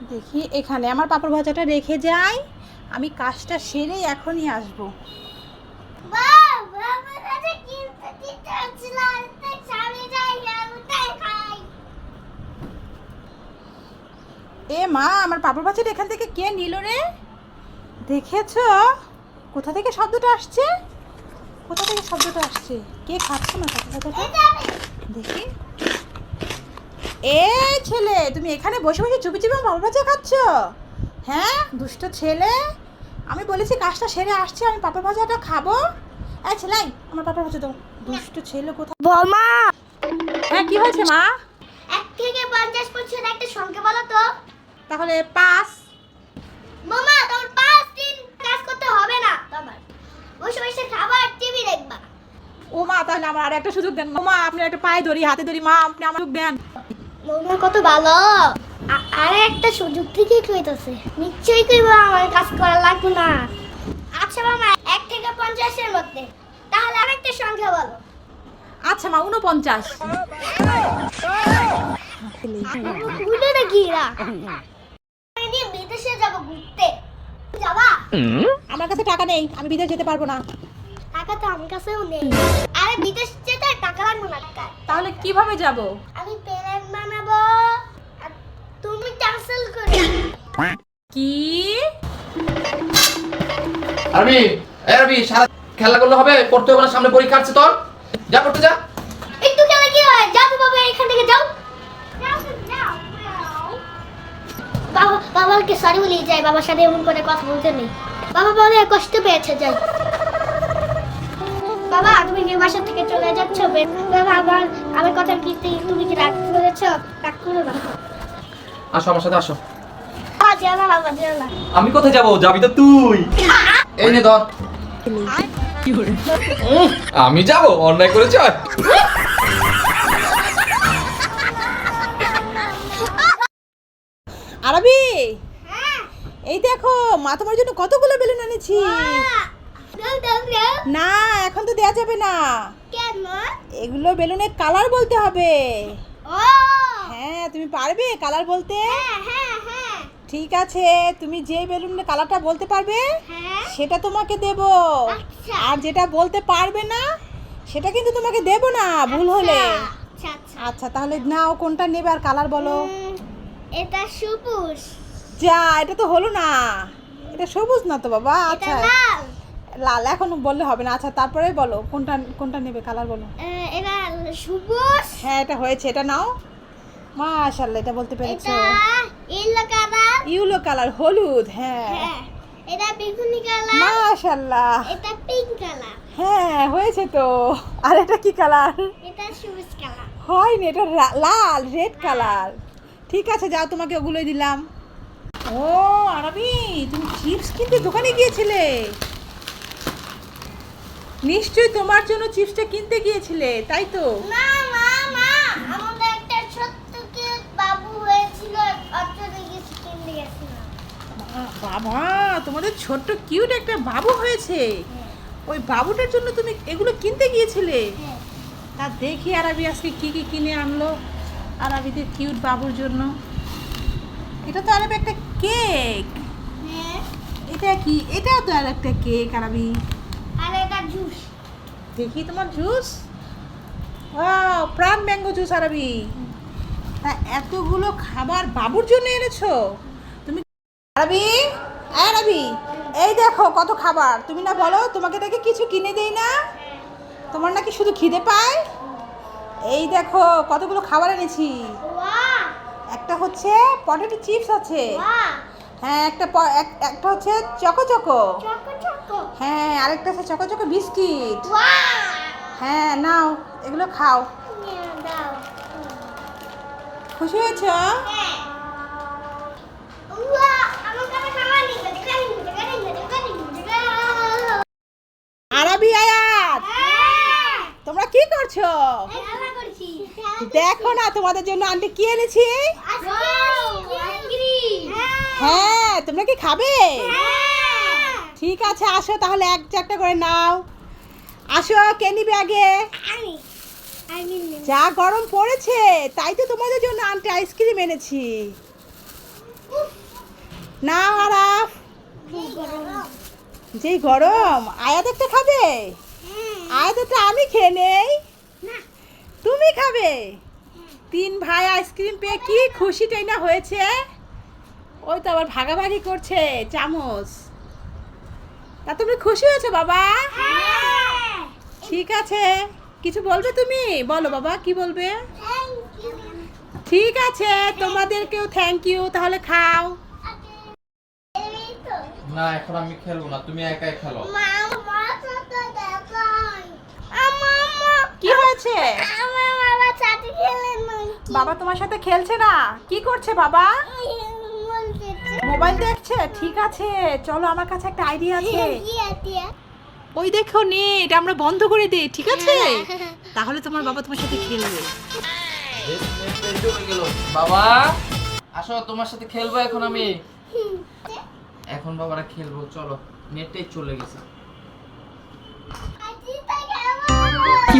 দেখি এখানে আমার পাপড় ভাজাটা রেখে যাই, আমি কাজটা সেরেই এখনই আসবো। এ মা, আমার পাপড় ভাজাটা এখান থেকে কে নিল রে? দেখেছো কোথা থেকে শব্দটা আসছে? কোথা থেকে শব্দটা আসছে? কে খাচ্ছে না পাপড় ভাজাটা? দেখি। এ ছেলে, তুমি এখানে বসে বসে চুপি চুপি পাপড় ভাজা খাচ্ছ? হ্যাঁ দুষ্ট ছেলে, আমি বলেছি কাজটা সেরে আসছি, আমি পাপড় ভাজাটা খাবো। এই ছেলে, আমার পাপড় ভাজা দাও। দুষ্ট ছেলে কোথায়? বৌমা, হ্যাঁ কি হয়েছে মা? 1 থেকে 50 পর্যন্ত একটা সংখ্যা বলো তো। তাহলে 5। মামা, তোমার 5 দিন কাজ করতে হবে না তোমার, বসে বসে খাবার টিভি দেখবা। ও মা, তাহলে আমার আর একটা সুযোগ দেন। মা আপনি একটা পায়ে ধরি, হাতে ধরি, মা আপনি আমার সুযোগ দেন। মামা কত ভালো, আরে একটা সুযোগ থেকে কইতাছে, নিশ্চয়ই কইবা আমার কাজ করা লাগবে না। আচ্ছা মামা, 1 থেকে 50 এর মধ্যে তাহলে আরেকটা সংখ্যা বলো। আচ্ছা মা, 49। ভুলে নাকি এরা? আমি দিয়ে বিদেশে যাব ঘুরতে, যাবা? আমার কাছে টাকা নেই, আমি বিদেশ যেতে পারবো না। টাকা তো আমার কাছেও নেই। আরে বিদেশ যেতে টাকা লাগবে না। তাহলে কিভাবে যাব? আমি প্ল্যান বানাবো আর তুমি ক্যান্সেল করে। কি? আরবি সারা খেলা করলে হবে? পড়তে হবে না, সামনে পরীক্ষা আছে তোর। যা পড়তে যা। একটু খেলে কি হয়? যাও তো বাবা, এখান থেকে যাও। বাবাকে সরি বলে যাই, বাবার সাথে এমন করে কথা বলতে নেই। বাবা বলে কষ্ট পেয়েছে, যাই। বাবা তুমি কি বাসা থেকে চলে যাচ্ছ? বাবা আমার কথা কি তুমি কি রাগ করেছো? রাগ করো না। আসো আমার সাথে আসো। বাবা যেও না। আমি কোথায় যাব? যাবি তো তুই। এই নে ধর। আমি যাব? অন্যায় করেছ। আরবি, হ্যাঁ এই দেখো মা তোমার জন্য কতগুলো বেলুন এনেছি। দাও। না এখন তো দেয়া যাবে না, কেন? এগুলো বেলুনের কালার বলতে হবে। ও হ্যাঁ তুমি পারবে কালার বলতে? হ্যাঁ ঠিক আছে, তুমি যে বেলুনের কালারটা বলতে পারবে হ্যাঁ। সেটা তোমাকে দেব। আচ্ছা। আর যেটা বলতে পারবে না সেটা কিন্তু তোমাকে দেব না, ভুল হলে। আচ্ছা আচ্ছা। আচ্ছা তাহলে নাও, কোনটা নেবে আর কালার বলো। এটা সবুজ। যা, এটা তো হলো না, এটা সবুজ না তো বাবা। এটা আচ্ছা লাল। লাল এখন বললে হবে না। আচ্ছা তারপরে বলো কোনটা কোনটা নেবে, কালার বলো। এটা সবুজ। হ্যাঁ এটা হয়েছে, এটা নাও। মাশাআল্লাহ, এটা বলতে পেরেছো। এটা ইয়েলো কালার। ইউলো কালার, হলুদ। হ্যাঁ হ্যাঁ। এটা বেগুনি কালার। মাশাআল্লাহ। এটা পিঙ্ক কালার। হ্যাঁ হয়েছে তো। আর এটা কি কালার? এটা সবুজ কালার। হয়নি, এটা লাল, রেড কালার। ঠিক আছে যাও, তোমাকে ওগুলোই দিলাম। ও আরবি, তুমি চিপস কিনতে দোকানে গিয়েছিলে? নিশ্চয়ই তোমার জন্য চিপসটা কিনতে গিয়েছিলে, তাই তো? না আমাদের একটা ছোট্ট কিউট বাবু হয়েছিল, ওর জন্য কিছু কিনতে গেছিলাম। বাবা, তোমাদের ছোট্ট কিউট একটা বাবু হয়েছে, ওই বাবুটার জন্য তুমি এগুলো কিনতে গিয়েছিলে? হ্যাঁ। তা দেখি আরবি আজকে কি কি কিনে আনলো আরবিদের কিউট বাবুর জন্য। এটা তো আরবি একটা কেক। হ্যাঁ। এটা কি? এটাও তো আর একটা কেক আরবি। আর এটা জুস। দেখি তোমার জুস। ওয়াও, প্রাণ ম্যাঙ্গো জুস আরবি। তা এতগুলো খাবার বাবুর জন্য এনেছো তুমি? আরবি, আরবি, এই দেখো কত খাবার। তুমি না বলো তোমাকে দেখে কিছু কিনে দেই না, তোমার নাকি শুধু খিদে পায়। এই দেখো কতগুলো খাবার এনেছি। বাহ একটা হচ্ছে পটেটো চিপস আছে। বাহ। হ্যাঁ একটা হচ্ছে চকো চকো। চকো। হ্যাঁ আরেকটা আছে চকো চকো বিস্কিট। বাহ। হ্যাঁ নাও, এগুলো খাও। দাও। খুশি হয়েছ? হ্যাঁ। বাহ, আমার কাছে খাবার নেই। আরবি আয়াত, হ্যাঁ। তোমরা কি করছো? খেলা করছি। দেখো না তোমাদের জন্য আন্টি কি এনেছি। আইসক্রিম। হ্যাঁ তোমরা কি খাবে? হ্যাঁ। ঠিক আছে আসো তাহলে, একটা করে নাও। আসো, কে নিবে আগে? আমি যা গরম পড়েছে তাই তো তোমাদের জন্য আন্টি আইসক্রিম এনেছি। উফ না আরাফ, যেই গরম। আয়াত একটা খাবে? আয়াত একটা আমি খেয়ে নেই, তুমি খাবে? 3 ভাই আইসক্রিম পেয়ে কি খুশিটাই না হয়েছে। ওই তো আবার ভাগাভাগি করছে চামচ। তা তুমি খুশি হয়েছো বাবা? ঠিক আছে, কিছু বলবে তুমি? বলো বাবা, কি বলবে? ঠিক আছে, তোমাদেরকেও থ্যাংক ইউ। তাহলে খাও। না এখন আমি খেলবো না, তুমি একাই খেলো। কি হয়েছে? আমার বাবা সাথে খেলে না। বাবা তোমার সাথে খেলছে না? কি করছে বাবা? মোবাইল দেখছে? ঠিক আছে, চলো আমার কাছে একটা আইডিয়া আছে। ওই দেখো নেট, আমরা বন্ধ করে দিই, ঠিক আছে? তাহলে তোমার বাবা তোমার সাথে খেলবে। চলে গেল। বাবা আসো, তোমার সাথে খেলবো এখন আমি। এখন বাবারা খেলবো, চলো। নেটটাই চলে গেছে। কি